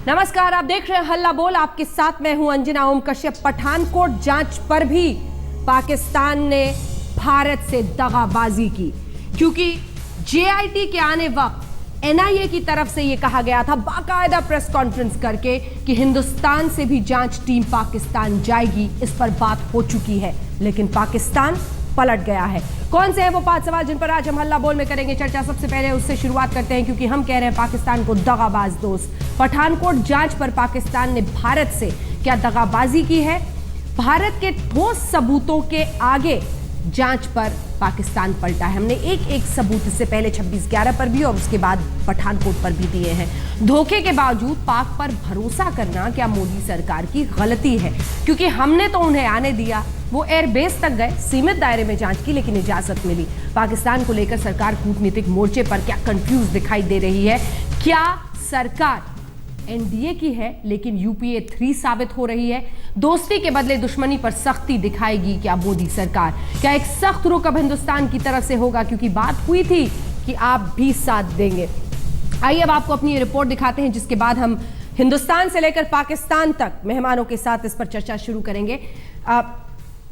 नमस्कार, आप देख रहे हैं हल्ला बोल। आपके साथ मैं हूं अंजना ओम कश्यप। पठानकोट जांच पर भी पाकिस्तान ने भारत से दगाबाजी की, क्योंकि जेआईटी के आने वक्त एनआईए की तरफ से यह कहा गया था बाकायदा प्रेस कॉन्फ्रेंस करके कि हिंदुस्तान से भी जांच टीम पाकिस्तान जाएगी। इस पर बात हो चुकी है, लेकिन पाकिस्तान पलट गया है। कौन से हैं वो 5 सवाल जिन पर आज हम हल्ला बोल में करेंगे चर्चा। सबसे पहले उससे शुरुआत करते हैं, क्योंकि हम कह रहे हैं पाकिस्तान को दगाबाज दोस्त। पठानकोट जांच पर पाकिस्तान ने भारत से क्या दगाबाजी की है? भारत के ठोस सबूतों के आगे जांच पर पाकिस्तान पलटा है। हमने एक सबूत इससे पहले 26/11 पर भी और उसके बाद पठानकोट पर भी दिए हैं। धोखे के बावजूद पाक पर भरोसा करना क्या मोदी सरकार की गलती है? क्योंकि हमने तो उन्हें आने दिया, वो एयरबेस तक गए, सीमित दायरे में जांच की, लेकिन इजाजत मिली। पाकिस्तान को लेकर सरकार कूटनीतिक मोर्चे पर क्या कंफ्यूज दिखाई दे रही है? क्या सरकार एनडीए की है लेकिन यूपीए 3 साबित हो रही है? दोस्ती के बदले दुश्मनी पर सख्ती दिखाएगी क्या मोदी सरकार? क्या एक सख्त रुख अब हिंदुस्तान की तरफ से होगा, क्योंकि बात हुई थी कि आप भी साथ देंगे? आइए अब आपको अपनी रिपोर्ट दिखाते हैं, जिसके बाद हम हिंदुस्तान से लेकर पाकिस्तान तक मेहमानों के साथ इस पर चर्चा शुरू करेंगे।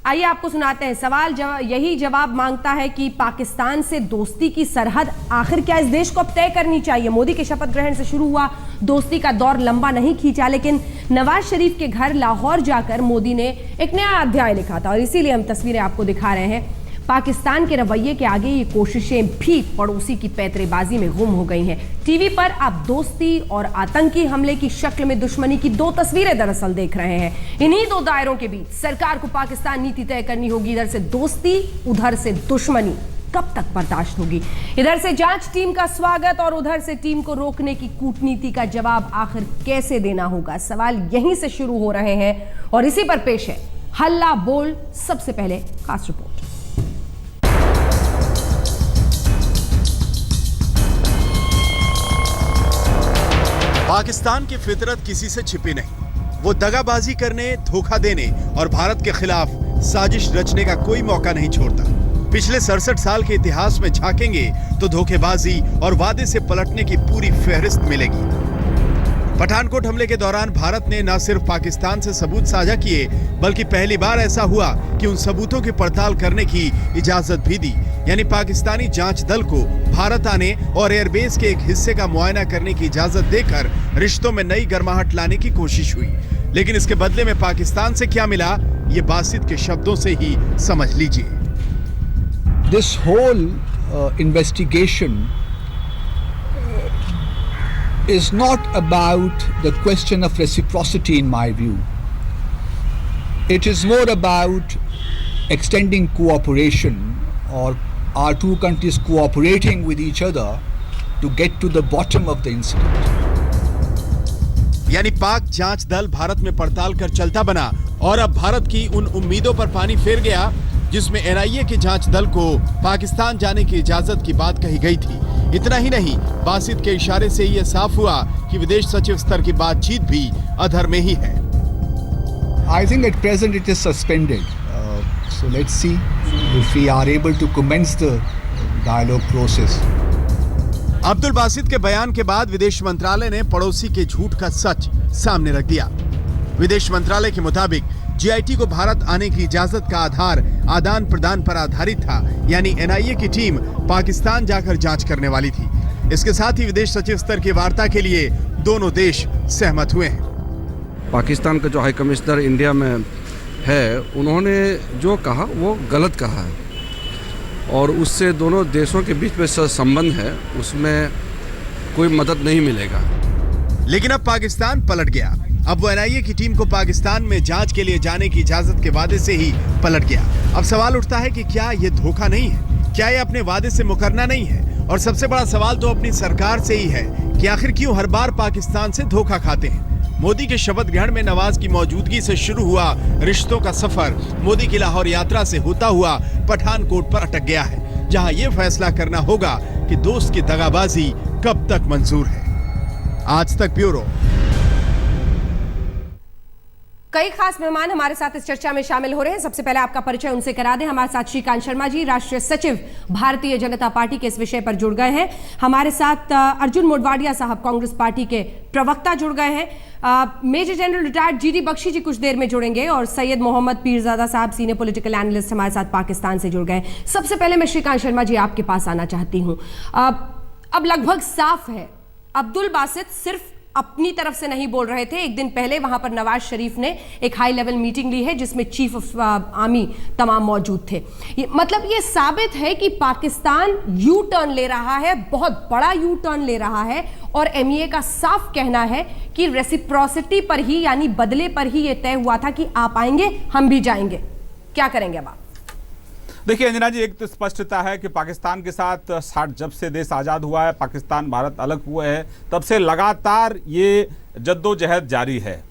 आइए आपको सुनाते हैं सवाल। यही जवाब मांगता है कि पाकिस्तान से दोस्ती की सरहद आखिर क्या इस देश को अब तय करनी चाहिए? मोदी के शपथ ग्रहण से शुरू हुआ दोस्ती का दौर लंबा नहीं खींचा, लेकिन नवाज शरीफ के घर लाहौर जाकर मोदी ने एक नया अध्याय लिखा था, और इसीलिए हम तस्वीरें आपको दिखा रहे हैं। पाकिस्तान के रवैये के आगे ये कोशिशें भी पड़ोसी की पैतरेबाजी में गुम हो गई हैं। टीवी पर आप दोस्ती और आतंकी हमले की शक्ल में दुश्मनी की 2 तस्वीरें दरअसल देख रहे हैं। इन्हीं 2 दायरों के बीच सरकार को पाकिस्तान नीति तय करनी होगी। इधर से दोस्ती, उधर से दुश्मनी कब तक बर्दाश्त होगी? इधर से जांच टीम का स्वागत और उधर से टीम को रोकने की कूटनीति का जवाब आखिर कैसे देना होगा? सवाल यहीं से शुरू हो रहे हैं और इसी पर पेश है हल्ला बोल। सबसे पहले खास रिपोर्ट। पाकिस्तान की फितरत किसी से छिपी नहीं। वो दगाबाजी करने, धोखा देने और भारत के खिलाफ साजिश रचने का कोई मौका नहीं छोड़ता। पिछले 67 साल के इतिहास में झांकेंगे तो धोखेबाजी और वादे से पलटने की पूरी फहरिस्त मिलेगी। पठानकोट हमले के दौरान भारत ने न सिर्फ पाकिस्तान से सबूत साझा किए, बल्कि पहली बार ऐसा हुआ कि उन सबूतों की पड़ताल करने की इजाजत भी दी। यानी पाकिस्तानी जांच दल को भारत आने और एयरबेस के एक हिस्से का मुआयना करने की इजाजत देकर रिश्तों में नई गर्माहट लाने की कोशिश हुई। लेकिन इसके बदले में पाकिस्तान से क्या मिला, ये बासित के शब्दों से ही समझ लीजिए। This whole investigation is not about the question of reciprocity in my view. It is more about extending cooperation or our 2 countries cooperating with each other to get to the bottom of the incident. यानी पाक जांच दल भारत में पड़ताल कर चलता बना और अब भारत की उन उम्मीदों पर पानी फेर गया जिसमें एनआईए के जांच दल को पाकिस्तान जाने की इजाजत की बात कही गई थी। इतना ही नहीं, बासित के इशारे से यह साफ हुआ कि विदेश सचिव स्तर की बातचीत भी अधर में ही है। I think at present it is suspended. So let's see if we are able to commence the dialogue process. Abdul Basit के बयान के बाद विदेश मंत्रालय ने पड़ोसी के झूठ का सच सामने रख दिया। विदेश मंत्रालय के मुताबिक जेआईटी को भारत आने की इजाजत का आधार आदान प्रदान पर आधारित था, यानी एनआईए की टीम पाकिस्तान जाकर जांच करने वाली थी। इसके साथ ही विदेश सचिव स्तर की वार्ता के लिए दोनों देश सहमत हुए हैं। पाकिस्तान का जो हाई कमिश्नर इंडिया में है, उन्होंने जो कहा वो गलत कहा है और उससे दोनों देशों के बीच में संबंध है, उसमें कोई मदद नहीं मिलेगा। लेकिन अब पाकिस्तान पलट गया। अब वो एनआईए की टीम को पाकिस्तान में जांच के लिए जाने की इजाजत के वादे से ही पलट गया। अब सवाल उठता है कि क्या ये धोखा नहीं है? क्या ये अपने वादे से मुकरना नहीं है? और सबसे बड़ा सवाल तो अपनी सरकार से ही है कि आखिर क्यों हर बार पाकिस्तान से धोखा खाते हैं? मोदी के शपथ ग्रहण में नवाज की मौजूदगी से शुरू हुआ रिश्तों का सफर मोदी की लाहौर यात्रा से होता हुआ पठानकोट पर अटक गया है, जहां यह फैसला करना होगा कि दोस्त की दगाबाजी कब तक मंजूर है। आज तक ब्यूरो। कई खास मेहमान हमारे साथ इस चर्चा में शामिल हो रहे हैं। सबसे पहले आपका परिचय उनसे करा दें। हमारे साथ श्रीकांत शर्मा जी, राष्ट्रीय सचिव भारतीय जनता पार्टी के इस विषय पर जुड़ गए हैं। हमारे साथ अर्जुन मोडवाडिया साहब, कांग्रेस पार्टी के प्रवक्ता, जुड़ गए हैं। Major general retired GD Bakshi ji कुछ देर में जुड़ेंगे और सैयद मोहम्मद पीरजादा साहब, सीनियर पॉलिटिकल एनालिस्ट, हमारे साथ पाकिस्तान से जुड़ गए। सबसे पहले मैं श्रीकांत शर्मा जी आपके पास आना चाहती हूँ। अब लगभग साफ है, अब्दुल बासित सिर्फ अपनी तरफ से नहीं बोल रहे थे। एक दिन पहले वहां पर नवाज शरीफ ने एक हाई लेवल मीटिंग ली है जिसमें चीफ ऑफ आर्मी तमाम मौजूद थे। मतलब ये साबित है कि पाकिस्तान यू टर्न ले रहा है, बहुत बड़ा यू टर्न ले रहा है। और एमईए का साफ कहना है कि रेसिप्रोसिटी पर ही, यानी बदले पर ही ये तय हुआ था कि आप आएंगे हम भी जाएंगे। क्या करेंगे अब आप? देखिए अंजना जी, एक तो स्पष्टता है कि पाकिस्तान के साथ जब से देश आज़ाद हुआ है, पाकिस्तान भारत अलग हुए हैं, तब से लगातार ये जद्दोजहद जारी है।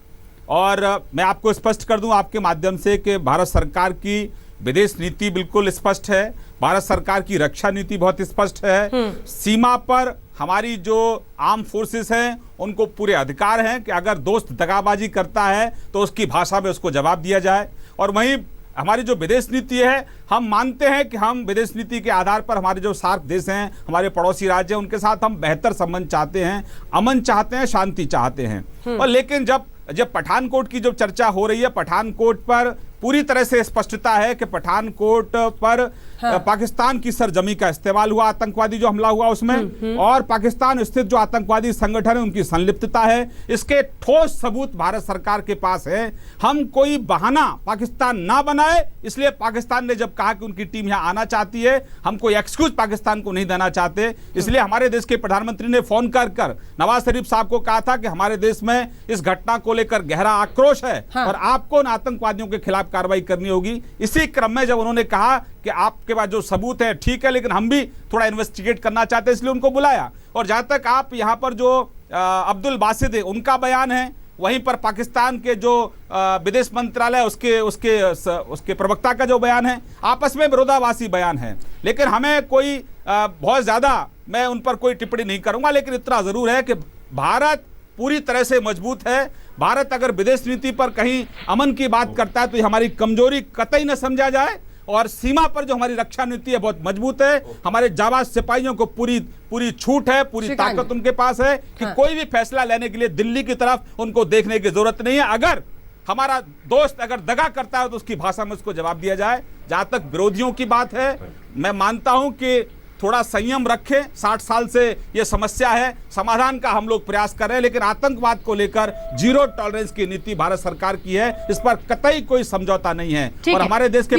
और मैं आपको स्पष्ट कर दूं आपके माध्यम से कि भारत सरकार की विदेश नीति बिल्कुल स्पष्ट है, भारत सरकार की रक्षा नीति बहुत स्पष्ट है। सीमा पर हमारी जो आर्म फोर्सेस हैं उनको पूरे अधिकार हैं कि अगर दोस्त दगाबाजी करता है तो उसकी भाषा में उसको जवाब दिया जाए। और वहीं हमारी जो विदेश नीति है, हम मानते हैं कि हम विदेश नीति के आधार पर हमारे जो सार्क देश हैं, हमारे पड़ोसी राज्य हैं, उनके साथ हम बेहतर संबंध चाहते हैं, अमन चाहते हैं, शांति चाहते हैं। और लेकिन जब पठानकोट की जो चर्चा हो रही है, पठानकोट पर पूरी तरह से स्पष्टता है कि पठानकोट पर पाकिस्तान की सरजमी का इस्तेमाल हुआ, आतंकवादी जो हमला हुआ उसमें, और पाकिस्तान स्थित जो आतंकवादी संगठन है उनकी संलिप्तता है। इसके ठोस सबूत भारत सरकार के पास है। हम कोई बहाना पाकिस्तान ना बनाए, इसलिए पाकिस्तान ने जब कहा कि उनकी टीम यहां आना चाहती है, हम कोई एक्सक्यूज पाकिस्तान को नहीं देना चाहते। इसलिए हमारे देश के प्रधानमंत्री ने फोन कर नवाज शरीफ साहब को कहा था कि हमारे देश में इस घटना को लेकर गहरा आक्रोश है और आपको उन आतंकवादियों के खिलाफ कार्रवाई करनी होगी। इसी क्रम में जब उन्होंने कहा कि आपके पास जो सबूत है ठीक है, लेकिन हम भी थोड़ा इन्वेस्टिगेट करना चाहते हैं, इसलिए उनको बुलाया। और जहां तक आप यहां पर जो अब्दुल बासित है उनका बयान है, वहीं पर पाकिस्तान के जो विदेश मंत्रालय उसके प्रवक्ता का जो बयान है, आपस में विरोधाभासी बयान है। लेकिन हमें कोई बहुत ज्यादा मैं उन पर कोई टिप्पणी नहीं करूंगा, लेकिन इतना जरूर है कि भारत पूरी तरह से मजबूत है। भारत अगर विदेश नीति पर कहीं अमन की बात करता है तो ये हमारी कमजोरी कतई न समझा जाए। और सीमा पर जो हमारी रक्षा नीति है बहुत मजबूत है। हमारे जाबाज सिपाहियों को पूरी छूट है, पूरी ताकत उनके पास है कि कोई भी फैसला लेने के लिए दिल्ली की तरफ उनको देखने की जरूरत नहीं है। अगर हमारा दोस्त अगर दगा करता है तो उसकी भाषा में उसको जवाब दिया जाए। जहां तक विरोधियों की बात है, मैं मानता हूं कि थोड़ा संयम रखें। 60 साल से ये समस्या है, समाधान का हम लोग प्रयास कर रहे हैं, लेकिन आतंकवाद को लेकर जीरो टॉलरेंस की नीति भारत सरकार की है, इस पर कतई कोई समझौता नहीं है। और हमारे देश के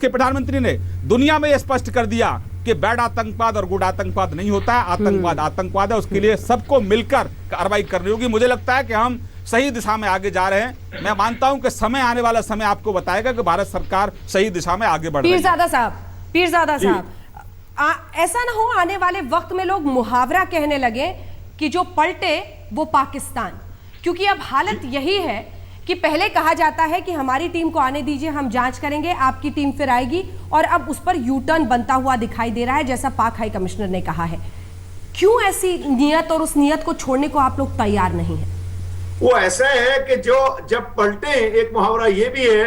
प्रधानमंत्री ने दुनिया में यह स्पष्ट कर दिया कि बैड आतंकवाद और गुड आतंकवाद नहीं होता है, आतंकवाद आतंकवाद है, उसके लिए सबको मिलकर कार्रवाई करनी होगी। मुझे लगता है कि हम सही दिशा में आगे जा रहे हैं। मैं मानता हूं कि समय आने वाला समय आपको बताएगा कि भारत सरकार सही दिशा में आगे बढ़ रही है। पीरजादा साहब, ऐसा ना हो आने वाले वक्त में लोग मुहावरा कहने लगे कि जो पलटे वो पाकिस्तान, क्योंकि अब हालत यही है कि पहले कहा जाता है कि हमारी टीम को आने दीजिए, हम जांच करेंगे, आपकी टीम फिर आएगी, और अब उस पर यू टर्न बनता हुआ दिखाई दे रहा है, जैसा पाक हाई कमिश्नर ने कहा है। क्यों ऐसी नियत और उस नियत को छोड़ने को आप लोग तैयार नहीं है? वो ऐसा है कि जो जब पलटे, एक मुहावरा ये भी है,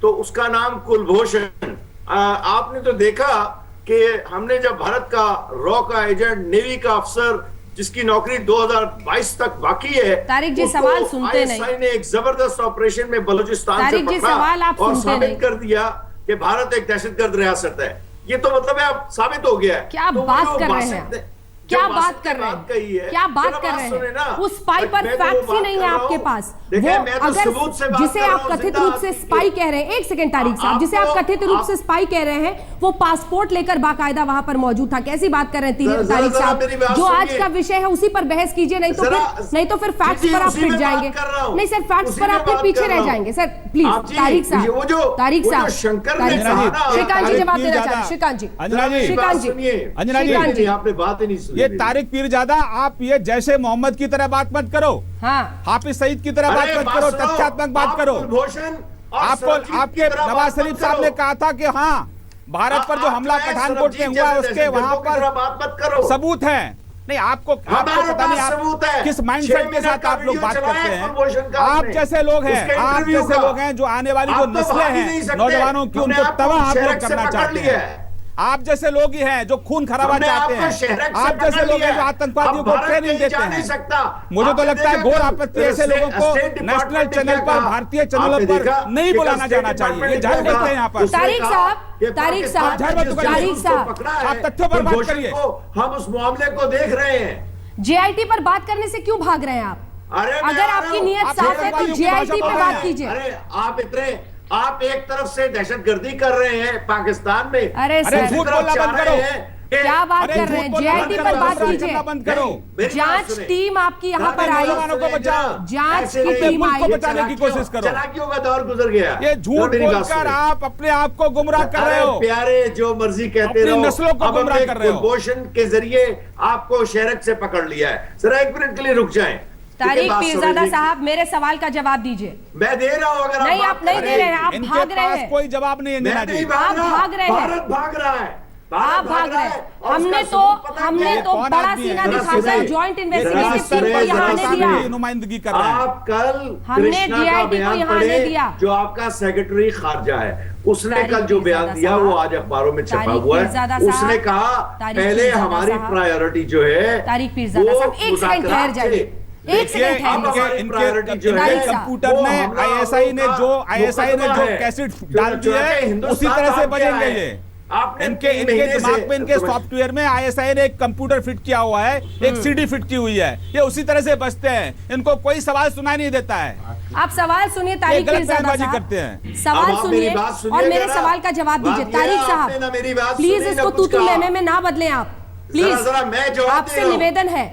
तो उसका नाम कुलभूषण। आपने तो देखा कि हमने जब भारत का रॉ का एजेंट, नेवी का अफसर जिसकी नौकरी 2022 तक बाकी है, तारिक जी सवाल सुनते नहीं। आईएसआई ने एक जबरदस्त ऑपरेशन में बलूचिस्तान से पकड़ा और साबित कर दिया कि भारत एक दहशतगर्द रियासत है। ये तो मतलब है अब साबित हो गया है। क्या बात कर रहे हैं? क्या बात कर रहे हैं? क्या बात कर रहे हैं? उस स्पाई पर फैक्ट्स ही नहीं है आपके पास। वो अगर जिसे आप कथित रूप से स्पाई कह रहे हैं, एक सेकंड तारिक साहब, जिसे आप कथित रूप से स्पाई कह रहे हैं, वो पासपोर्ट लेकर बाकायदा वहां पर मौजूद था। कैसी बात कर रहे हैं तारिक साहब? जो आज का विषय है उसी पर बहस कीजिए, नहीं तो फिर फैक्ट्स पर आप फिट जाएंगे। नहीं सर, फैक्ट्स पर आप फिर पीछे रह जाएंगे। सर प्लीज तारिक साहब, श्रीकांत जी जवाब देना चाहते हैं। श्रीकांत जी, यहाँ पे बात ही नहीं सुनी। ये तारिक पीरजादा, आप ये जैसे मोहम्मद की तरह बात मत करो, हाफिज सईद की तरह बात मत करो, तथ्यात्मक बात करो। आपको आपके नवाज शरीफ साहब ने कहा था कि हाँ, भारत पर जो हमला पठानकोट में हुआ उसके वहां पर सबूत है। नहीं आपको हमारे पता नहीं पास सबूत है। आप किस माइंडसेट के साथ आप लोग बात करते हैं। आप जैसे लोग हैं जो आने वाली जो नस्लें हैं नौजवानों की, उनको तबाह आप लोग करना चाहते हैं। आप जैसे लोग ही हैं जो खून खराबा चाहते हैं। आप जैसे लोग हैं जो आतंकवादियों को ट्रेनिंग देते हैं। मुझे तो लगता है घोर आपत्ति ऐसे लोगों को नेशनल चैनल पर, भारतीय चैनलों पर नहीं बुलाना जाना चाहिए। ये झाड़ बैठते हैं यहाँ पर। तारिक साहब, आप तथ्यों पर बात करिए। हम उस मामले को देख रहे हैं। जेआईटी पर बात करने से क्यों भाग रहे हैं आप? अगर आपकी नीयत साफ है तो जेआईटी पे बात कीजिए। अरे आप एक तरफ से दहशतगर्दी कर रहे हैं पाकिस्तान में। अरे झूठ बोलना बंद करो। क्या बात कर रहे हैं? जेआईटी पर बात कीजिए। बंद करो। जांच टीम आपकी यहाँ पर आई, जांच की टीम आई, बचाने की कोशिश करो। चलाकियों का दौर गुजर गया। ये झूठ बोलकर आप अपने आप को गुमराह कर रहे हो। प्यारे जो मर्जी कहते रहो, नस्लों को गुमराह कर रहे हो। कुलभूषण के जरिए आपको शहरक से पकड़ लिया है। जरा एक मिनट के लिए रुक जाएं। तारिक पीरजादा साहब, मेरे सवाल का जवाब दीजिए। मैं दे रहा हूं। अगर नहीं, आप नहीं दे रहे हैं, आप भाग रहे हैं। कोई जवाब नहीं है। आप भाग रहे हैं। भारत भाग रहा है। आप भाग रहे हैं। हमने तो बड़ा सीना दिखाकर ज्वाइंट इन्वेस्टिगेटिव टीम को यहाँ आने दिया। नुमाइंदगी कर रहे हैं आप कल हमने कृष्णा का जेआईटी को बयान यहाँ आने पढ़े, दिया। जो आपका सेक्रेटरी खारजा है, उसने तारिक कल जो बयान पीरजादा दिया साहब, वो आज अखबारों में छपा तारिक हुआ पीरजादा है। साहब, उसने कहा तारिक पहले पीरजादा हमारी साहब, प्रायोरिटी जो है तारिक पीरजादा साहब, एक सेकंड ठहर जाइए। एक सेकंड ठहर इनके कंप्यूटर में आईएसआई ने जो कैसेट डाल दी है उसी तरह से बजेंगे ये। इनके दिमाग में, इनके सॉफ्टवेयर में आईएसआई ने एक कंप्यूटर फिट किया हुआ है, एक सीडी फिट की हुई है। ये उसी तरह से बजते हैं। इनको कोई सवाल सुनाई नहीं देता है। आप सवाल सुनिए तारिक पीरजादा साहब, करते हैं। सवाल सुनिए और मेरे सवाल का जवाब दीजिए। तारिक साहब प्लीज इसको तू में ना बदलें आप, प्लीज। आपसे निवेदन है,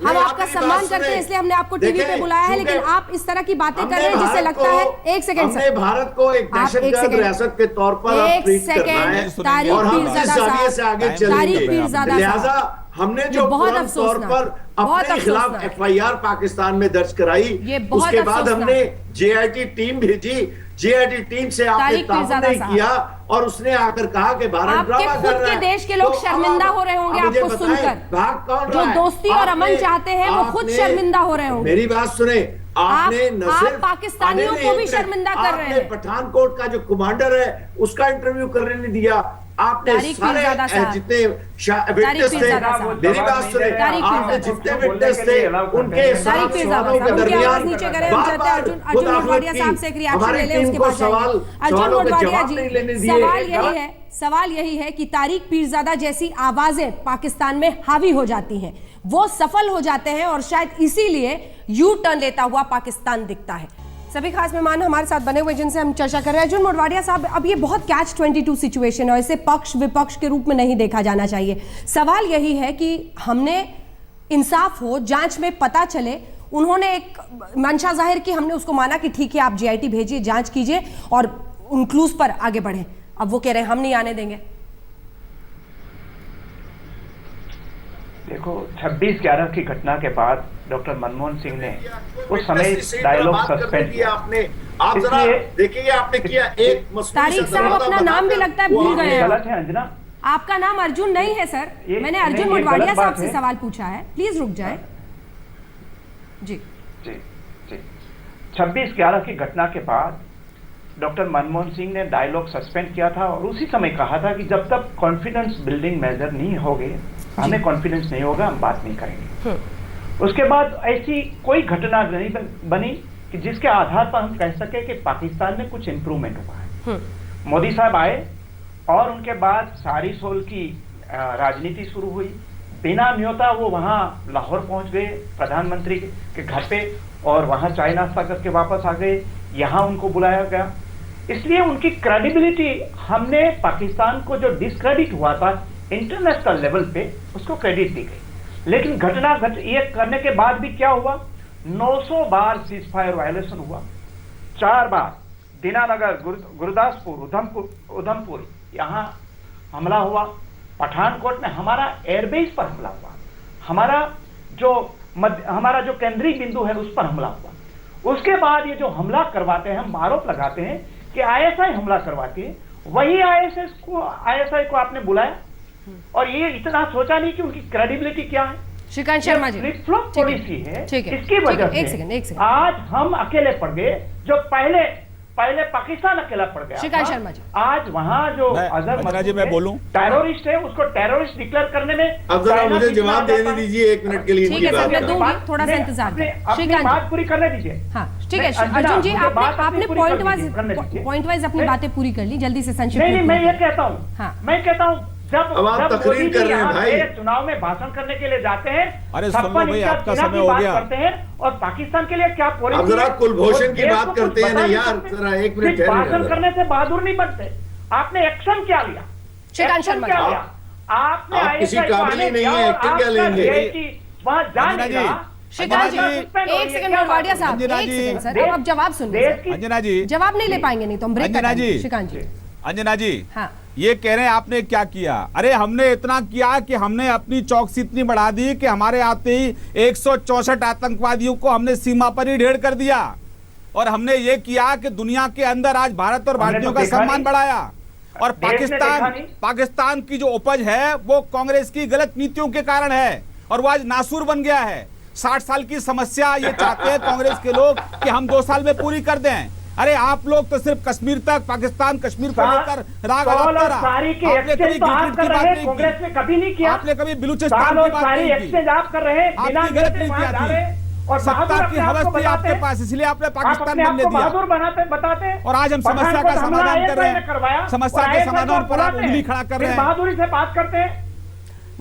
हम आपका सम्मान करते हैं इसलिए हमने आपको टीवी पे बुलाया है, लेकिन आप इस तरह की बातें कर रहे हैं जिससे लगता है। एक सेकंड सर, भारत को एक दहशतगर्द रियासत के तौर पर एक सेकंड। तारिक पीरजादा साहब, तारिक पीरजादा साहब, हमने जो बहुत तौर अफसोसनाक, पर अपने खिलाफ एफआईआर पाकिस्तान में दर्ज कराई, उसके बाद हमने जेआईटी टीम भेजी। जेआईटी टीम से आपने ताबूत नहीं किया और उसने आकर कहा कि भारत ड्रामा कर रहा है। आपके देश के लोग शर्मिंदा हो रहे होंगे आपको सुनकर। भाग कौन जो दोस्ती और अमन चाहते हैं वो खुद शर्मिंदा हो रहे होंगे। मेरी बात सुने, आपने न आप सिर्फ पाकिस्तानियों को भी शर्मिंदा कर रहे हैं। पठानकोट का जो कमांडर है उसका इंटरव्यू करने नहीं दिया। आपने सारे जितने विटनेस थे, मेरी बात सुने, आपने जितने विटनेस थे उनके साथ सवालों के दरमियान अर्जुन मोढवाडिया साहब से एक रिएक्शन ले लें, उसके बाद जाएंगे। अर्जुन मोढवाडिया जी, सवाल यही है कि तारिक पीरजादा जैसी आवाजें पाकिस्तान में हावी हो जाती हैं, वो सफल हो जाते हैं और शायद इसीलिए यू टर्न लेता हुआ पाकिस्तान दिखता है। सभी खास मेहमान हमारे साथ बने हुए जिनसे हम चर्चा कर रहे हैं। अर्जुन मोढवाडिया साहब, अब ये बहुत कैच 22 सिचुएशन है, इसे पक्ष विपक्ष के रूप में नहीं देखा जाना चाहिए। सवाल यही है कि हमने इंसाफ हो, जांच में पता चले। उन्होंने एक मंशा जाहिर की, हमने उसको माना कि ठीक है आप जेआईटी भेजिए, जांच कीजिए और उन क्लूज पर आगे बढ़े। अब वो कह रहे हैं हम नहीं आने देंगे। देखो, 26/11 की घटना के बाद डॉक्टर मनमोहन सिंह ने उस समय डायलॉग सस्पेंड किया। आप जरा देखिए आपने किया एक तारिक साहब अपना नाम भी लगता है भूल गए। गलत है अंजना, आपका नाम अर्जुन नहीं है सर। मैंने अर्जुन मोढवाडिया साहब से सवाल पूछा है, प्लीज रुक जाए। जी जी जी 26/11 की घटना के बाद डॉक्टर मनमोहन सिंह ने डायलॉग सस्पेंड किया था और उसी समय कहा था कि जब तक कॉन्फिडेंस बिल्डिंग मेजर नहीं होंगे, हमें कॉन्फिडेंस नहीं होगा, हम बात नहीं करेंगे। उसके बाद ऐसी कोई घटना नहीं बनी कि जिसके आधार पर हम कह सके कि पाकिस्तान में कुछ इंप्रूवमेंट हुआ है। मोदी साहब आए और उनके बाद सारी सोल की राजनीति शुरू हुई। बिना न्योता वो वहां लाहौर पहुंच गए प्रधानमंत्री के घर पे और वहां चाय नाश्ता करके वापस आ गए। यहाँ उनको बुलाया गया, इसलिए उनकी क्रेडिबिलिटी, हमने पाकिस्तान को जो डिस्क्रेडिट हुआ था इंटरनेशनल लेवल पे, उसको क्रेडिट दी गई। लेकिन घटना ये करने के बाद भी क्या हुआ, 900 बार सीज फायर वायलेशन हुआ। 4 बार दीनानगर, गुरदासपुर, उधमपुर यहाँ हमला हुआ। पठानकोट में हमारा एयरबेस पर हमला हुआ। हमारा जो केंद्रीय बिंदु है उस पर हमला हुआ। उसके बाद ये जो हमला करवाते हैं, हम आरोप लगाते हैं कि आईएसआई हमला करवाती है। वही आईएसआई को आपने बुलाया और ये इतना सोचा नहीं कि उनकी क्रेडिबिलिटी क्या है। श्रीकांत शर्मा जी, फ्लिप फ्लॉप ठीक है, पॉलिसी है, ठीक है, इसकी ठीक है, वजह एक से सेकंड। आज हम अकेले पड़ गए, जो पहले पाकिस्तान अकेला पड़ गया श्रीकांत था। शर्मा जी। आज वहां जो अंजना जी, मैं बोलूं? टेररिस्ट है, उसको टेररिस्ट डिक्लेयर करने में अब जरा मुझे जवाब देने दीजिए 1 मिनट के लिए। ठीक है सर, मैं दूंगी, बात- थोड़ा सा नहीं, इंतजार अपनी- करें। अपनी श्रीकांत बात जी, पूरी करने दीजिए। हाँ ठीक है अंजना, अर्जुन जी, मुझे बात आपने पूरी पॉइंट करने दीजिए। वाइज अपनी नहीं, बातें पूरी कर ली, जल्दी से संक्षिप्त नहीं में मैं ये पूरी कहता हूँ, हाँ। मैं कहता हूँ जब अब आप जब तकरीर मोदी कर जी रहे हैं यहाँ भाई। से चुनाव में भाषण करने के लिए जाते हैं, अरे सुन लो छप्पन भाई, इंच आपका चीना समय की हो बात गया। करते हैं और पाकिस्तान के लिए क्या पॉलिसी अब जरा है, कुलभूषण और की देश बात को करते कुछ हैं ना बता नहीं यार, सकते। जरा 1 मिनट सिर्फ ठहरिए भाषण जरा। करने से बहादुर नहीं बनते, आपने एक्शन क्या लिया? श्रीकांत एक्शन शर्मा क्या जी। लिया? आपने आप किसी ISI को काबिल ही आने नहीं दिया है, और एक्टिंग क्या आपका लेंगे? JIT वहाँ जा अंजना नहीं जी, रहा। श्रीकांत जी, अंजना जी, एक सेकंड वाडिया साहब, अंजना एक जी, सेकंड सर, अब जवाब सुन लीजिए। देश की अंजना जी, जवाब नहीं ले पाएंगे, नहीं तो हम ब्रेक अंजना करेंगे। जी। श्रीकांत जी, अंजना जी, हाँ ये कह रहे हैं आपने क्या किया? अरे हमने इतना किया कि हमने अपनी चौकसी इतनी बढ़ा दी कि हमारे आते ही 164 आतंकवादियों को हमने सीमा पर ही ढेर कर दिया, और हमने ये किया कि दुनिया के अंदर आज भारत और हमने भारतीयों तो का देखा सम्मान नहीं। बढ़ाया। और देश ने देखा पाकिस्तान नहीं। पाकिस्तान की जो उपज है वो कांग्रेस की गलत नीतियों के कारण है, और वो आज नासूर बन गया है। 60 साल की समस्या ये चाहते हैं कांग्रेस के लोग कि हम 2 साल में पूरी कर दें। अरे आप लोग तो सिर्फ कश्मीर तक, पाकिस्तान कश्मीर को लेकर राग साल और रहा। सारी के आपने कभी एक्सचेंज तो आप गिलगित कर की बात रहे हैं, नहीं कांग्रेस की। ने कभी नहीं किया। आपने कभी बलूचिस्तान साल की और बात सारी नहीं की। एक्सचेंज आप कर रहे हैं, बिना आपकी गलत नीति नीतियां वहां जा थी। रहे हैं, और सत्ता बहादुर की अपने आप हवस को थी बताते आपके हैं। पास, इसलिए आपने आप पाकिस्तान अपने आप बनने को दिया। बहादुर बताते हैं, और आज हम समस्या का समाधान कर रहे हैं, समस्या के समाधान पर आप उंगली खड़ा कर रहे हैं। बहादुरी से बात करते हैं।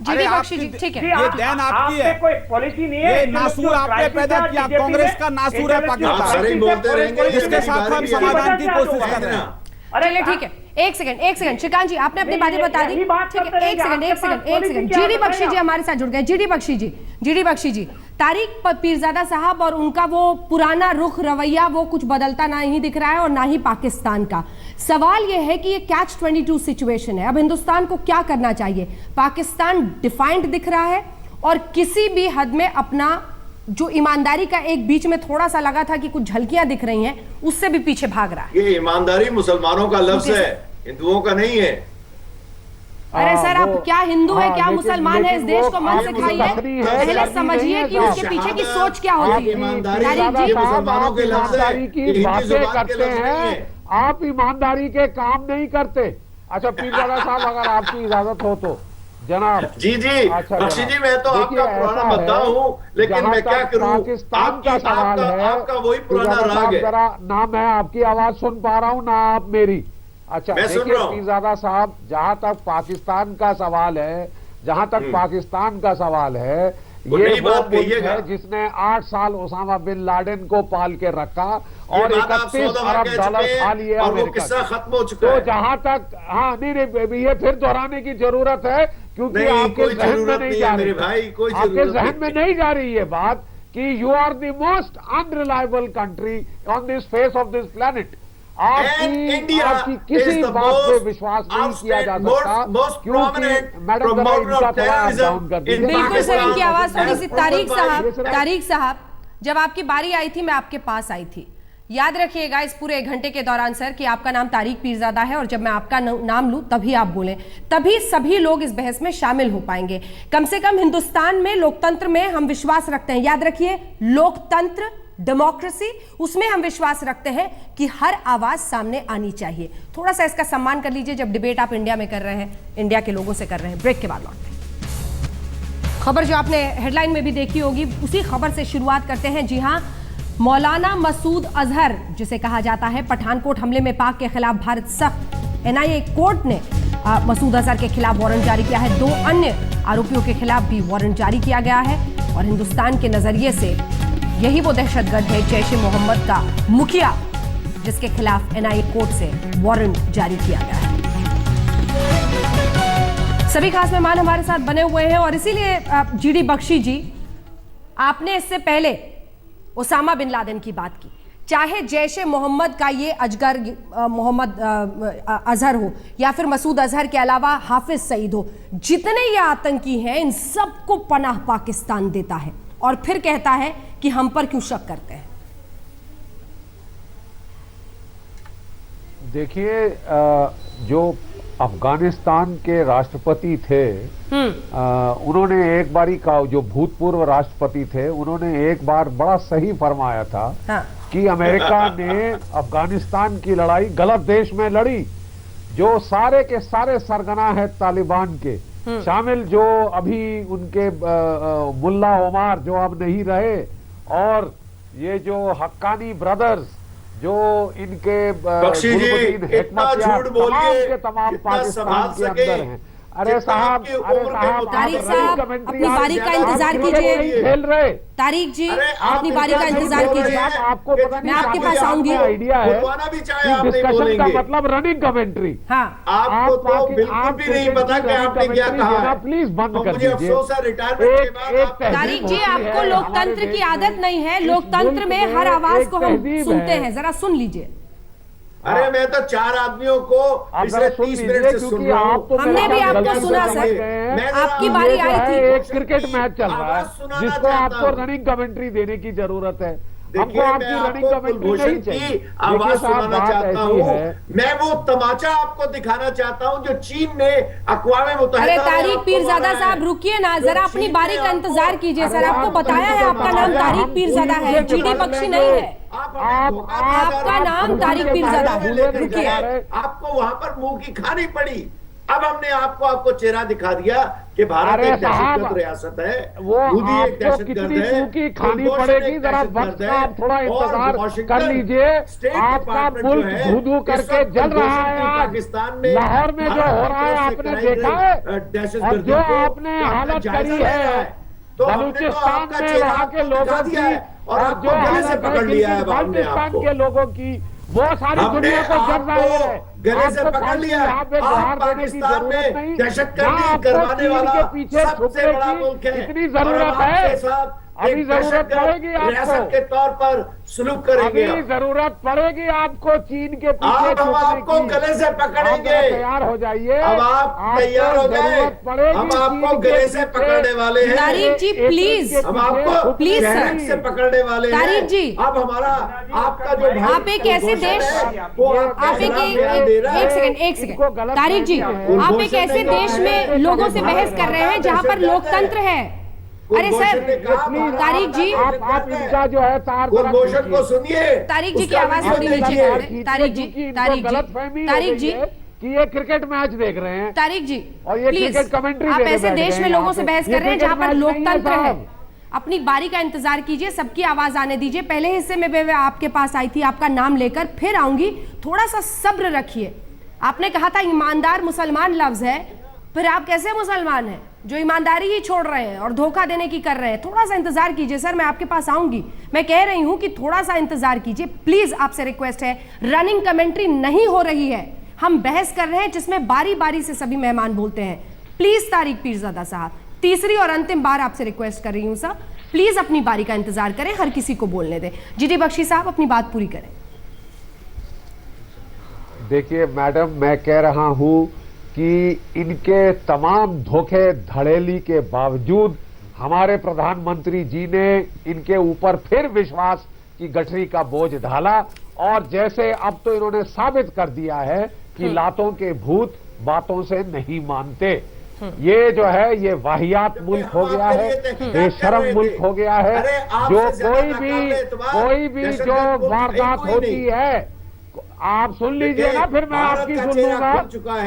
जीडी बख्शी जी, ठीक है। ये देन आपकी है। कोई पॉलिसी नहीं है। ये नासूर आपने पैदा किया, कांग्रेस का नासूर है पाकिस्तान। आप सारे ही बोलते रहेंगे, ये इसके मेरी साथ बारी हम भी है। समाधान की कोशिश कर रहे हैं। चलिए ठीक है, एक सेकंड श्रीकांत जी, आपने अपनी नहीं, बातें बता दी, यही बात ठीक है। करते एक रहेंगे, सेकंड आपके पास पॉलिसी क्या जीडी है, बख्शी जी बताइए। हमारे साथ जुड़ गए। जीडी बख्शी जी, तारिक पीरजादा साहब और उनका वो पुराना रुख रवैया वो कुछ बदलता नहीं दिख रहा है, और ना ही पाकिस्तान का। सवाल ये है कि ये कैच 22 सिचुएशन है। अब हिंदुस्तान को क्या करना चाहिए? पाकिस्तान डिफाइंड दिख रहा है, और किसी भी हद में अपना जो ईमानदारी का एक बीच में थोड़ा सा लगा था कि कुछ झलकियां दिख रही हैं, उससे भी पीछे भाग रहा है। ये ईमानदारी मुसलमानों का लफ्ज है, हिंदुओं का नहीं है। अरे सर, आप क्या हिंदू है, क्या लेकिन- मुसलमान है, इस लेकिन देश वो को मन से आपकी खाइए। तकरीर है, पहले तकरीर समझिए नहीं कि है उसके साहब। पीछे की सोच क्या होती है। ईमानदारी तारिक दादा जी, ये साहब, मुसलमानों आप के लफ्ज है, ईमानदारी ये की हिंदी बातें जुबान के करते लफ्ज नहीं हैं, है। आप ईमानदारी के काम नहीं करते। अच्छा पीरजादा साहब, अगर आपकी इजाजत हो तो जनाब। जी अच्छा बख्शी जनाब। जी, मैं तो देखिए, आपका पुराना ऐसा मद्दा है, हूँ, लेकिन जहाँ मैं क्या तक करूँ, पाकिस्तान का सवाल है, आपका वही पुराना पीरजादा राग साहब, है। जरा ना मैं आपकी आवाज सुन पा रहा हूँ ना आप मेरी। अच्छा मैं सुन देखिए रहा हूँ। पीरजादा साहब, जहाँ तक पाकिस्तान का सवाल है, जहाँ तक पाकिस्तान का सवाल है, वो ये नई वो बात मुल्क कहिएगा। है जिसने 8 साल ओसामा बिन लादेन को पाल के रखा और ये बात आप 31 100 दफा अरब कह डॉलर चुके खा हैं, लिए और वो अमेरिका किस्सा से। खत्म हो चुका तो है। जहां तक हाँ नहीं ये फिर दोहराने की जरूरत है, क्योंकि नहीं, आपके कोई जहन में जरूरत नहीं नहीं जा है रही, मेरे भाई, कोई आपके जरूरत जहन में नहीं जा रही ये बात कि you are the most unreliable country on this face of this planet. India आपकी is किसी the बात पे most विश्वास नहीं किया जा outstanding, सकता, most क्योंकि prominent मैडम जरा promoter इनका of थोड़ा आप terrorism डाउन कर in दीजिए। बिल्कुल सर, इनकी आवाज थोड़ी सी। Pakistan. तारिक साहब, जब आपकी बारी आई थी मैं आपके पास आई थी। याद रखिएगा इस पूरे 1 घंटे के दौरान सर कि आपका नाम तारिक पीरजादा है, और जब मैं आपका नाम लूं तभी आप बोलें, तभी सभी लोग इस बहस में शामिल हो पाएंगे। कम से कम हिंदुस्तान में लोकतंत्र में हम विश्वास रखते हैं। याद रखिए, लोकतंत्र, डेमोक्रेसी, उसमें हम विश्वास रखते हैं कि हर आवाज सामने आनी चाहिए। थोड़ा सा इसका सम्मान कर लीजिए जब डिबेट आप इंडिया में कर रहे हैं, इंडिया के लोगों से कर रहे हैं। ब्रेक के बाद लौटते हैं। खबर जो आपने हेडलाइन में भी देखी होगी, उसी खबर से शुरुआत करते हैं। जी हां, मौलाना मसूद अजहर, जिसे कहा जाता है पठानकोट हमले में पाक के खिलाफ भारत सख्त। एनआईए कोर्ट ने मसूद अजहर के खिलाफ वारंट जारी किया है। 2 अन्य आरोपियों के खिलाफ भी वारंट जारी किया गया है, और हिंदुस्तान के नजरिए से यही वो दहशतगर्द है, जैश ए मोहम्मद का मुखिया, जिसके खिलाफ एनआईए कोर्ट से वारंट जारी किया गया है। सभी खास मेहमान हमारे साथ बने हुए हैं, और इसीलिए जीडी बख्शी जी, आपने इससे पहले ओसामा बिन लादेन की बात की। चाहे जैश ए मोहम्मद का ये अजगर मोहम्मद अजहर हो, या फिर मसूद अजहर के अलावा हाफिज सईद हो, जितने ये आतंकी हैं, इन सबको पनाह पाकिस्तान देता है, और फिर कहता है कि हम पर क्यों शक करते हैं। देखिए, जो अफगानिस्तान के राष्ट्रपति थे, उन्होंने एक बारी का, जो भूतपूर्व राष्ट्रपति थे, उन्होंने एक बार बड़ा सही फरमाया था कि अमेरिका ने अफगानिस्तान की लड़ाई गलत देश में लड़ी। जो सारे के सारे सरगना है तालिबान के, शामिल जो अभी उनके मुल्ला उमर जो अब नहीं रहे, और ये जो हक्कानी ब्रदर्स जो इनके तमाम पाकिस्तान के अंदर हैं। अरे साहब, तारिक साहब अपनी बारी का इंतजार कीजिए। खेल रहे तारिक जी अपनी बारी का इंतजार कीजिए, आपको पता नहीं, मैं आपके पास आऊंगी। आइडिया है डिस्कशन का मतलब रनिंग कमेंट्री। हाँ, आपको तो बिल्कुल भी नहीं पता कि आपने क्या कहा। प्लीज बंद कर मुझे अफसोस है रिटायरमेंट के बाद तारिक जी आपको लोकतंत्र की आदत नहीं है। लोकतंत्र में हर आवाज को हम सुनते हैं, जरा सुन लीजिए। अरे मैं तो 4 आदमियों को पिछले 30 मिनट से सुन रहा हूं। हमने भी आपको सुना सर, आपकी बारी आई थी। एक क्रिकेट मैच चल रहा है जिसको आपको रनिंग कमेंट्री देने की जरूरत है। हमको आपकी रनिंग कमेंट्री नहीं चाहिए। आवाज सुनाना चाहता हूँ, मैं वो तमाचा आपको दिखाना चाहता हूँ जो चीन ने अक़वाम मुत्तहिदा। अरे तारिक पीरज़ादा साहब रुकिए ना, जरा अपनी बारी का इंतजार कीजिए। सर आपको बताया है आपका नाम तारिक पीरज़ादा है, जीडी बख्शी नहीं है। आपका नाम तारिक पीरज़ादा है। रुकिए, आपको वहां पर मुंह की खानी पड़ी। अब हमने आपको चेहरा दिखा दिया कि भारत एक दहशतगर्द रियासत है, मोदी एक दहशतगर्द है। की खानी पड़ेगी, जरा वक्त का आप थोड़ा इंतजार कर लीजिए। आपका मुल्क धू करके जल रहा है। पाकिस्तान में लाहौर में जो हो रहा है आपने देखा है, और जो आपने हालत करी है बलूचिस्तान में वहाँ के लोगों की, और जो हालत है बाल्टिस्तान के लोगों की, वो सारी दुनिया को जल रहा है। गले से पकड़ लिया। आप पाकिस्तान में दहशतगर्दी करवाने वाला पीछे सबसे बड़ा मुल्क है। इतनी जरूरत है, अभी जरूरत पड़ेगी रियासत के तौर पर सलूक करेंगे। अभी जरूरत पड़ेगी आपको चीन के पीछे हम आपको गले से पकड़ेंगे। तैयार हो जाइए। अब आप तैयार हो गए, हम आपको गले से पकड़ने वाले हैं। तारिक जी प्लीज, हम आपको प्लीज से पकड़ने वाले हैं। तारिक जी, अब हमारा आपका जो आप एक ऐसे देश, आप एक सेकंड तारिक जी, आप एक ऐसे देश में लोगों से बहस कर रहे हैं जहां पर लोकतंत्र है। अरे सर तारिक जी, आप इनका जो है कुलभूषण को सुनिए। तारिक जी की आवाज थोड़ी नीचे करें। तारिक जी, तारिक जी कि ये क्रिकेट मैच देख रहे हैं। तारिक जी और ये प्लीज, क्रिकेट कमेंट्री आप ऐसे देश में लोगों से बहस कर रहे हैं जहां पर लोकतंत्र है। अपनी बारी का इंतजार कीजिए, सबकी आवाज आने दीजिए। पहले हिस्से में मैं आपके पास आई थी आपका नाम लेकर, फिर आऊंगी। थोड़ा सा सब्र रखिए। आपने कहा था ईमानदार मुसलमान लफ्ज है, फिर आप कैसे मुसलमान हैं जो ईमानदारी ही छोड़ रहे हैं और धोखा देने की कर रहे हैं? थोड़ा सा इंतजार कीजिए सर, मैं आपके पास आऊंगी। मैं कह रही हूं कि थोड़ा सा इंतजार कीजिए प्लीज, आपसे रिक्वेस्ट है। रनिंग कमेंट्री नहीं हो रही है, हम बहस कर रहे हैं जिसमें बारी बारी से सभी मेहमान बोलते हैं। प्लीज तारिक पीरज़ादा साहब, तीसरी और अंतिम बार आपसे रिक्वेस्ट कर रही हूं सर, प्लीज अपनी बारी का इंतजार करें, हर किसी को बोलने दें। जीडी बख्शी साहब अपनी बात पूरी करें। देखिए मैडम, मैं कह रहा हूं कि इनके तमाम धोखे धड़ेली के बावजूद हमारे प्रधानमंत्री जी ने इनके ऊपर फिर विश्वास की गठरी का बोझ ढाला, और जैसे अब तो इन्होंने साबित कर दिया है कि लातों के भूत बातों से नहीं मानते। ये जो है ये वाहियात मुल्क हो गया है, बेशरम मुल्क हो गया है। जो कोई भी जो वारदात होती है, आप सुन लीजिए ना, फिर मैं आपकी सुन लूंगा।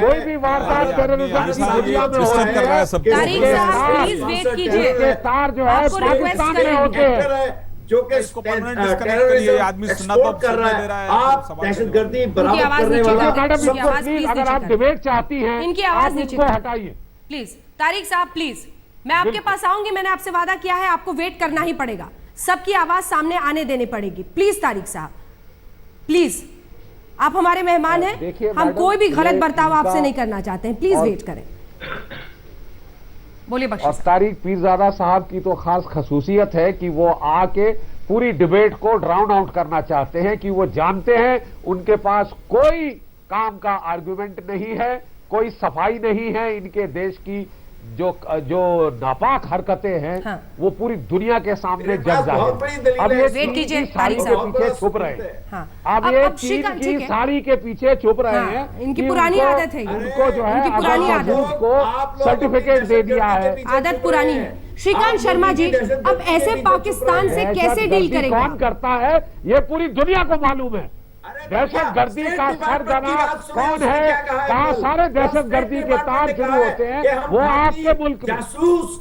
कोई भी वारदात टेररिज्म की दुनिया में हो रही है, तारिक साहब प्लीज वेट कीजिए। तार जो है पाकिस्तान में होते हैं, जो कि आदमी एक्सपोर्ट कर रहा है, आप दहशतगर्दी बरामद करने वाला। मैडम प्लीज, अगर आप डिबेट चाहती हैं इनकी आवाज नीचे हटाइए प्लीज। तारिक साहब प्लीज, मैं आपके पास आऊंगी, मैंने आपसे वादा किया है, आपको वेट करना ही पड़ेगा, सबकी आवाज सामने आने देनी पड़ेगी। प्लीज तारिक साहब प्लीज, आप हमारे मेहमान हैं, हम कोई भी गलत बर्ताव आपसे नहीं करना चाहते हैं, प्लीज वेट करें। बोलिए बख्शी। और तारिक पीरज़ादा साहब की तो खास खसूसियत है कि वो आके पूरी डिबेट को ड्राउन आउट करना चाहते हैं, कि वो जानते हैं उनके पास कोई काम का आर्गुमेंट नहीं है, कोई सफाई नहीं है इनके देश की जो नापाक हरकतें हैं हाँ। वो पूरी दुनिया के सामने जग बहुत जाहिर बड़ी है। दलील अब है। ये वेट कीजिए, चीन की साड़ी तारिक के साहब। पीछे छुप रहे हैं। हाँ। अब ये अब चीन श्रीकांत, की ठीक है। साड़ी के पीछे छुप रहे हाँ, हैं इनकी कि पुरानी उनको- आदत है ये। उनको जो है उनकी पुरानी अगर आदत। मजदूर को सर्टिफिकेट दे दिया है। आदत पुरानी है। श्रीकांत शर्मा जी, अब ऐसे पाकिस्तान से कैसे डील दहशतगर्दी करेंगे? कौन करता है ये पूरी दुनिया को मालूम है। दहशतगर्दी का सरगना कौन है, कहाँ सारे दहशतगर्दी के तार शुरू होते हैं, वो आपके मुल्क में,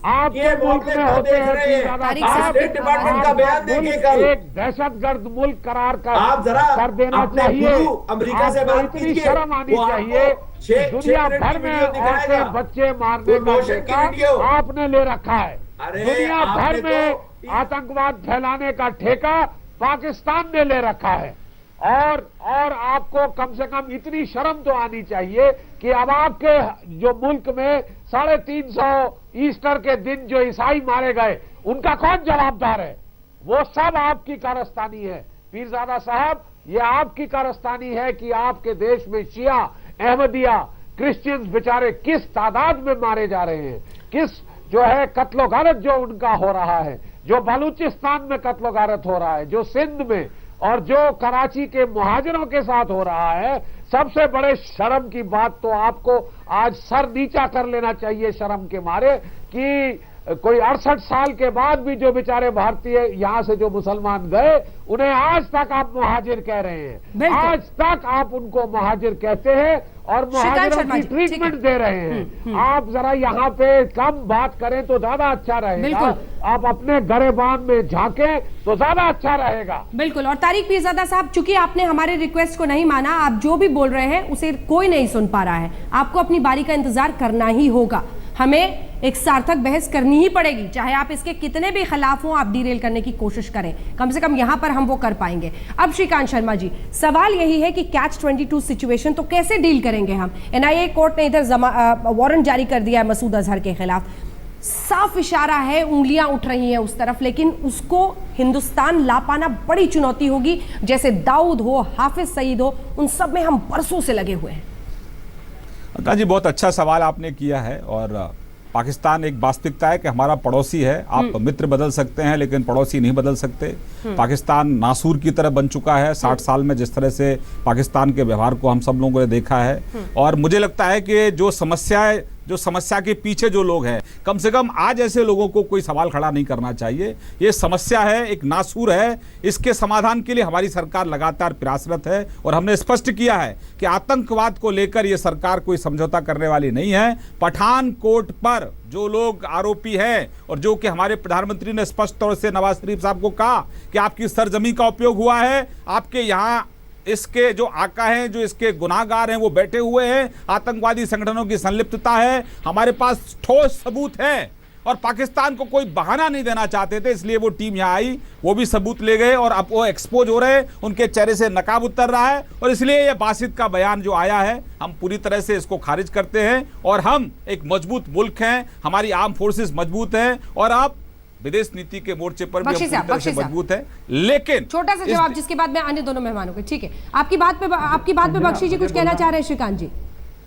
आपके मुल्क में होते हैं। तारिक साहब, स्टेट डिपार्टमेंट का बयान देखिए कल। एक दहशतगर्द मुल्क करार आप जरा कर देना अपने चाहिए। गुरु अमेरिका से आपको बात इतनी कीजिए। शर्म आनी वो आपको चाहिए। 6 दुनिया मिनट भर की में वीडियो दिखाएगा। औरतें बच्चे मारने का कुलभूषण की ठेका वीडियो। आपने ले रखा है। अरे दुनिया भर आपने में तो- आतंकवाद फैलाने का ठेका पाकिस्तान ने ले रखा है। और आपको कम से कम इतनी शर्म तो आनी चाहिए कि अब आपके जो मुल्क में 350 ईस्टर के दिन जो ईसाई मारे गए उनका कौन जवाबदार है? वो सब आपकी कारस्तानी है। पीरजादा साहब, ये आपकी कारस्तानी है कि आपके देश में शिया, अहमदिया, क्रिश्चियंस बेचारे किस तादाद में मारे जा रहे हैं, किस जो है कत्लो गारत जो उनका हो रहा है, जो बलूचिस्तान में कत्लो गारत हो रहा है, जो सिंध में और जो कराची के मुहाजिरों के साथ हो रहा है। सबसे बड़े शर्म की बात तो आपको आज सर नीचा कर लेना चाहिए शर्म के मारे कि कोई 68 साल के बाद भी जो बेचारे भारतीय यहां से जो मुसलमान गए उन्हें आज तक आप मुहाजिर कह रहे हैं। आज तक आप उनको मुहाजिर कहते हैं और मुहाजिरों की ट्रीटमेंट दे रहे हैं। आप जरा यहाँ पे कम बात करें तो ज्यादा अच्छा रहेगा। आप अपने गरेबान में झांकें तो ज्यादा अच्छा रहेगा। बिल्कुल। और तारिक पीरजादा साहब, चूंकि आपने हमारे रिक्वेस्ट को नहीं माना, आप जो भी बोल रहे हैं उसे कोई नहीं सुन पा रहा है। आपको अपनी बारी का इंतजार करना ही होगा। हमें एक सार्थक बहस करनी ही पड़ेगी, चाहे आप इसके कितने भी खिलाफ हों। आप डीरेल करने की कोशिश करें, कम से कम यहां पर हम वो कर पाएंगे। अब श्रीकांत शर्मा जी, सवाल यही है कि कैच 22 सिचुएशन तो कैसे डील करेंगे हम? एनआईए कोर्ट ने इधर वारंट जारी कर दिया है मसूद अजहर के खिलाफ। साफ इशारा है, उंगलियां उठ रही हैं उस तरफ, लेकिन उसको हिंदुस्तान ला पाना बड़ी चुनौती होगी। जैसे दाऊद हो, हाफिज सईद हो, उन सब में हम बरसों से लगे हुए हैं। जी, बहुत अच्छा सवाल आपने किया है। और पाकिस्तान एक वास्तविकता है कि हमारा पड़ोसी है। आप मित्र बदल सकते हैं लेकिन पड़ोसी नहीं बदल सकते। पाकिस्तान नासूर की तरह बन चुका है 60 साल में, जिस तरह से पाकिस्तान के व्यवहार को हम सब लोगों ने देखा है। और मुझे लगता है कि जो समस्या के पीछे जो लोग हैं, कम से कम आज ऐसे लोगों को कोई सवाल खड़ा नहीं करना चाहिए। ये समस्या है, एक नासूर है, इसके समाधान के लिए हमारी सरकार लगातार प्रयासरत है। और हमने स्पष्ट किया है कि आतंकवाद को लेकर ये सरकार कोई समझौता करने वाली नहीं है। पठानकोट पर जो लोग आरोपी हैं और जो कि हमारे प्रधानमंत्री ने स्पष्ट तौर से नवाज शरीफ साहब को कहा कि आपकी सरजमी का उपयोग हुआ है, आपके यहाँ इसके जो आका हैं, जो इसके गुनाहगार हैं, वो बैठे हुए हैं, आतंकवादी संगठनों की संलिप्तता है, हमारे पास ठोस सबूत है। और पाकिस्तान को कोई बहाना नहीं देना चाहते थे, इसलिए वो टीम यहाँ आई, वो भी सबूत ले गए और अब वो एक्सपोज हो रहे हैं, उनके चेहरे से नकाब उतर रहा है। और इसलिए ये बासित का बयान जो आया है, हम पूरी तरह से इसको खारिज करते हैं। और हम एक मजबूत मुल्क हैं, हमारी आर्म फोर्सेस मजबूत हैं और अब विदेश नीति के मोर्चे पर भी हम पूरी तरह से मजबूत है। लेकिन छोटा सा जवाब, जिसके बाद में अन्य दोनों मेहमानों के। ठीक है, आपकी बात पे बख्शी जी कुछ कहना चाह रहे हैं? श्रीकांत जी,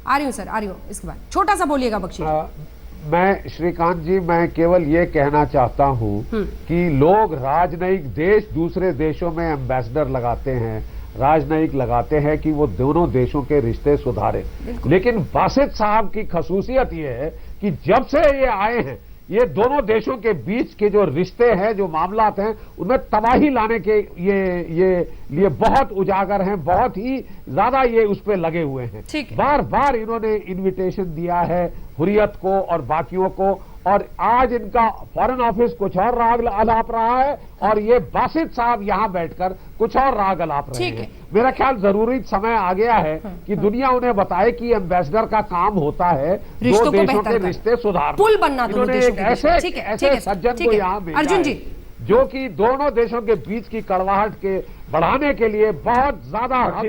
आ रही हूँ सर, आ रही हूँ। इसके बाद छोटा सा बोलिएगा बख्शी जी। मैं श्रीकांत जी, मैं केवल ये कहना चाहता हूँ कि लोग राजनयिक देश दूसरे देशों में एम्बेसडर लगाते हैं, राजनयिक लगाते हैं कि वो दोनों देशों के रिश्ते सुधारे। लेकिन बासित साहब की खसूसियत ये है कि जब से ये आए हैं, ये दोनों देशों के बीच के जो रिश्ते हैं, जो मामलात हैं, उनमें तबाही लाने के ये लिए बहुत उजागर हैं, बहुत ही ज्यादा ये उस पे लगे हुए हैं। बार बार इन्होंने इनविटेशन दिया है हुर्रियत को और बाकियों को, और आज इनका फॉरेन ऑफिस कुछ और राग अलाप रहा है और ये बासित साहब यहाँ बैठकर कुछ और राग अलाप रहे हैं। मेरा ख्याल जरूरी समय आ गया है कि दुनिया उन्हें बताए कि एम्बेसडर का काम होता है दो देशों के रिश्ते सुधारना, पुल बनना। इन्होंने एक ऐसे सज्जन को यहाँ भेजा अर्जुन जी, जो कि दोनों देशों के बीच की कड़वाहट के बढ़ाने के लिए बहुत ज्यादा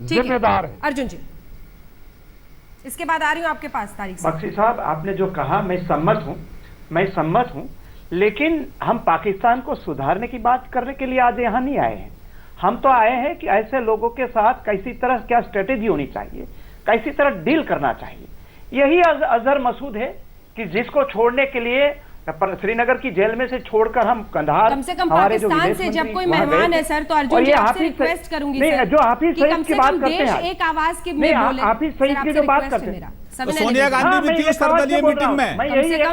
जिम्मेदार है। अर्जुन जी, इसके बाद आ रही हूं आपके पास तारिक साहब। बख्शी साहब, आपने जो कहा मैं सम्मत हूं, लेकिन हम पाकिस्तान को सुधारने की बात करने के लिए आज यहाँ नहीं आए हैं। हम तो आए हैं कि ऐसे लोगों के साथ कैसी तरह क्या स्ट्रेटेजी होनी चाहिए, कैसी तरह डील करना चाहिए। यही अजहर मसूद है, कि जिसको छोड़ने के लिए श्रीनगर की जेल में से छोड़कर हम कंधार, कम से कम हमारे जो पाकिस्तान विदेश से मंत्री जब कोई वहाँ मेहमान गए है थे। सर, तो और अर्जुन जी ये आपसे हाफिज रिक्वेस्ट करूंगी नहीं, सर, जो हाफिज कि सईद कम की से बात कम करते देश हैं एक आवाज के में नहीं, बोले। हाफिज सर, सईद की आपसे जो बात रिक्वेस्ट है करते हैं। मेरा। तो सविनय सोनिया अधिकारी। गांधी भी थी उस सर्वदलीय मीटिंग में। मैं कम से यही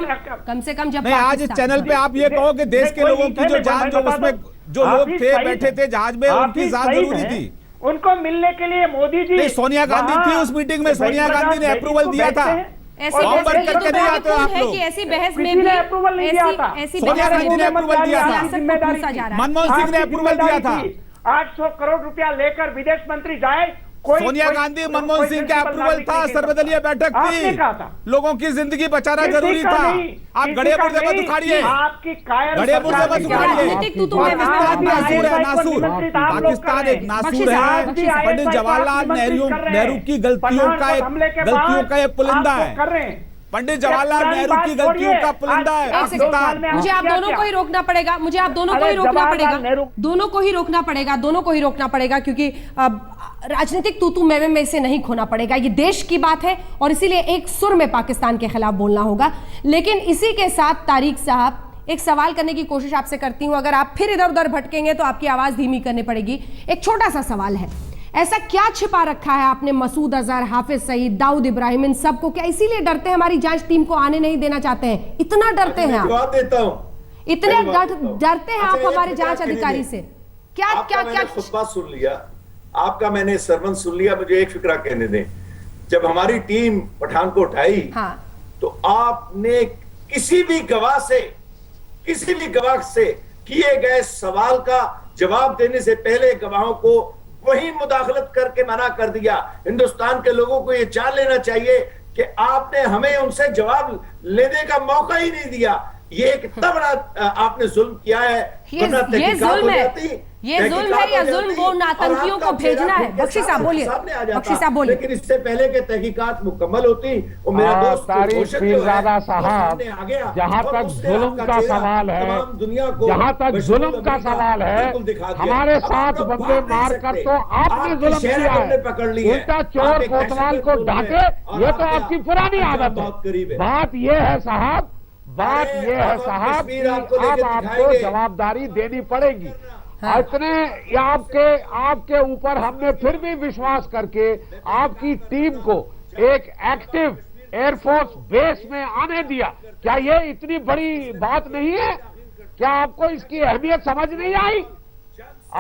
कम से कम जब नहीं, आज इस पाकिस्तान- चैनल पे आप ये कहो कि देश के लोगों की जो जान, जो उसमें जो लोग थे बैठे थे जहाज में, उनकी जान जरूरी थी। उनको मिलने के लिए मोदी जी नहीं, सोनिया गांधी थी उस मीटिंग में, सोनिया गांधी ने अप्रूवल दिया था। ऐसी फॉर्म बहस भर में करके तो नहीं आते हो आप है लोग। कि ऐसी बहस में किसी भी ने अप्रूवल नहीं दिया था। ऐसी सोनिया बहस में गांधी ने अप्रूवल दिया था। जिम्मेदारी पूछा जा रहा है। मनमोहन सिंह ने अप्रूवल दिया था। 800 करोड़ रुपया लेकर विदेश मंत्री जाए, सोनिया गांधी, मनमोहन सिंह का अप्रूवल था, सर्वदलीय बैठक आपने कहा थी, था। लोगों की जिंदगी बचाना किसी जरूरी का था। नहीं, आप किसी गड़े का मुर्दे मत नहीं, उखाड़िए, आपकी कायर गड़े मुर्दे सरकार मत की उखाड़िए। राजनीतिक तू तुम्हें पाकिस्तान नासूर है, नासूर। पाकिस्तान एक नासूर है। बख्शी पंडित जवाहरलाल नेहरू की गलतियों का एक पुलिंदा है। पंडित जवाहरलाल नेहरू की गलतियों का पुलिंदा है पाकिस्तान। मुझे आप दोनों को ही रोकना पड़ेगा, मुझे आप दोनों को ही रोकना पड़ेगा, दोनों को ही रोकना पड़ेगा, दोनों को ही रोकना पड़ेगा, क्योंकि राजनीतिक तू में से नहीं खोना पड़ेगा। ये देश की बात है और इसीलिए एक सुर में पाकिस्तान के खिलाफ बोलना होगा। लेकिन इसी के साथ तारिक साहब, एक सवाल करने की कोशिश आपसे करती हूं, अगर आप फिर इधर उधर भटकेंगे तो आपकी आवाज धीमी करनी पड़ेगी। एक छोटा सा सवाल है, ऐसा क्या छिपा रखा है आपने मसूद अजहर, हाफिज सईद, दाऊद इब्राहिम, इन सबको? क्या इसीलिए डरते हैं, हमारी जांच टीम को आने नहीं देना चाहते हैं? इतना डरते हैं आप, जवाब देता हूं, इतने डरते हैं आप हमारे जांच अधिकारी से? क्या क्या क्या खुतबा सुन लिया आपका, मैंने सरमन सुन लिया, मुझे एक फिक्रा कहने दें। जब हमारी टीम पठानकोट आई, हाँ, तो आपने किसी भी गवाह से किए गए सवाल का जवाब देने से पहले गवाहों को वही मुदाखलत करके मना कर दिया। हिंदुस्तान के लोगों को यह जान लेना चाहिए कि आपने हमें उनसे जवाब लेने का मौका ही नहीं दिया। ये कितना बड़ा आपने जुल्म किया है। ये जुल्म है, ये जुल्म है या जुल्म वो आतंकियों को भेजना है? बख्शी साहब बोलिए, बख्शी साहब बोलिए। लेकिन इससे पहले के तहकीकात मुकम्मल होती और मेरा दोस्त तारिक पीरजादा साहब, जहां तक जुल्म का सवाल है, जहां तक जुल्म का सवाल है, हमारे 7 बंदे मार कर तो आपने जुल्म किया है। उल्टा चोर कोतवाल को डांटे, ये तो आपकी पुरानी आदत है। बात ये है साहब, बात ये है साहब कि अब आपको जवाबदारी देनी पड़ेगी। इतने आपके ऊपर हमने फिर भी विश्वास करके आपकी टीम को एक एक्टिव एयरफोर्स बेस में आने दिया। क्या ये इतनी बड़ी बात नहीं है? क्या आपको इसकी अहमियत समझ नहीं आई?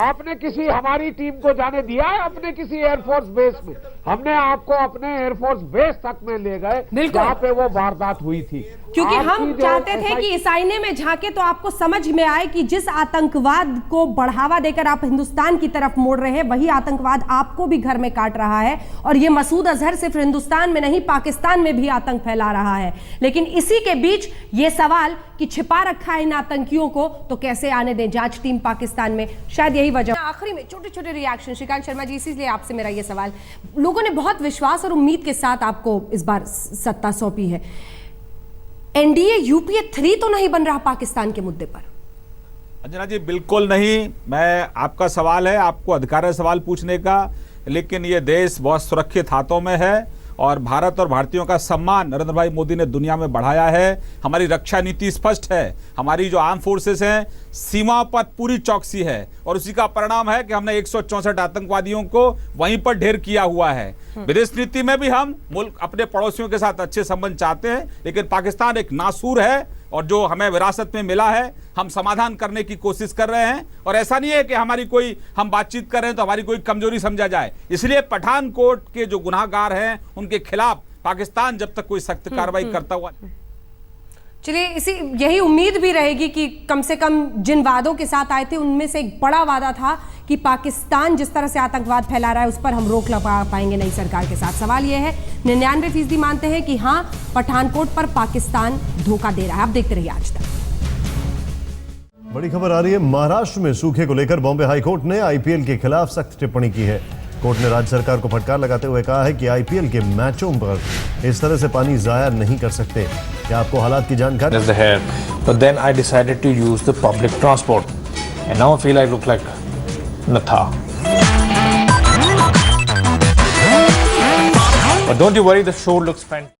आपने किसी हमारी टीम को जाने दिया है अपने किसी एयरफोर्स बेस में? हमने आपको अपने एयरफोर्स बेस तक में ले गए जहां पे वो वारदात हुई थी, क्योंकि हम चाहते थे कि इस आईने में झांके तो आपको समझ में आए कि जिस आतंकवाद को बढ़ावा देकर आप हिंदुस्तान की तरफ मोड़ रहे हैं, वही आतंकवाद आपको भी घर में काट रहा है। और ये मसूद अजहर सिर्फ हिंदुस्तान में नहीं, पाकिस्तान में भी आतंक फैला रहा है। लेकिन इसी के बीच ये सवाल कि छिपा रखा है इन आतंकियों को, तो कैसे आने दें जांच टीम पाकिस्तान में? शायद यही वजह। आखिरी में छोटे छोटे रिएक्शन श्रीकांत शर्मा जी, इसीलिए आपसे मेरा ये सवाल, लोगों ने बहुत विश्वास और उम्मीद के साथ आपको इस बार सत्ता सौंपी है, एनडीए यूपीए 3 तो नहीं बन रहा पाकिस्तान के मुद्दे पर? अंजना जी बिल्कुल नहीं। मैं, आपका सवाल है, आपको अधिकार है सवाल पूछने का, लेकिन ये देश बहुत सुरक्षित हाथों में है और भारत और भारतीयों का सम्मान नरेंद्र भाई मोदी ने दुनिया में बढ़ाया है। हमारी रक्षा नीति स्पष्ट है, हमारी जो आर्म फोर्सेस हैं सीमा पर पूरी चौकसी है और उसी का परिणाम है कि हमने 164 आतंकवादियों को वहीं पर ढेर किया हुआ है। विदेश नीति में भी हम मुल्क अपने पड़ोसियों के साथ अच्छे संबंध चाहते हैं, लेकिन पाकिस्तान एक नासूर है और जो हमें विरासत में मिला है हम समाधान करने की कोशिश कर रहे हैं। और ऐसा नहीं है कि हमारी कोई, हम बातचीत कर रहे हैं तो हमारी कोई कमजोरी समझा जाए। इसलिए पठानकोट के जो गुनाहगार हैं उनके खिलाफ पाकिस्तान जब तक कोई सख्त कार्रवाई करता हुआ, चलिए यही उम्मीद भी रहेगी कि कम से कम जिन वादों के साथ आए थे उनमें से एक बड़ा वादा था कि पाकिस्तान जिस तरह से आतंकवाद फैला रहा है उस पर हम रोक लगा पाएंगे नई सरकार के साथ। सवाल यह है, 99% मानते हैं कि हाँ, पठानकोट पर पाकिस्तान धोखा दे रहा है। आप देखते रहिए आज तक। बड़ी खबर आ रही है, महाराष्ट्र में सूखे को लेकर बॉम्बे हाईकोर्ट ने आईपीएल के खिलाफ सख्त टिप्पणी की है। कोर्ट ने राज्य सरकार को फटकार लगाते हुए कहा है कि आईपीएल के मैचों पर इस तरह से पानी जाया नहीं कर सकते। क्या आपको हालात की जानकारी? But then I decided to use the public transport, and now I feel I look like Natha. But don't you worry, the show looks fantastic.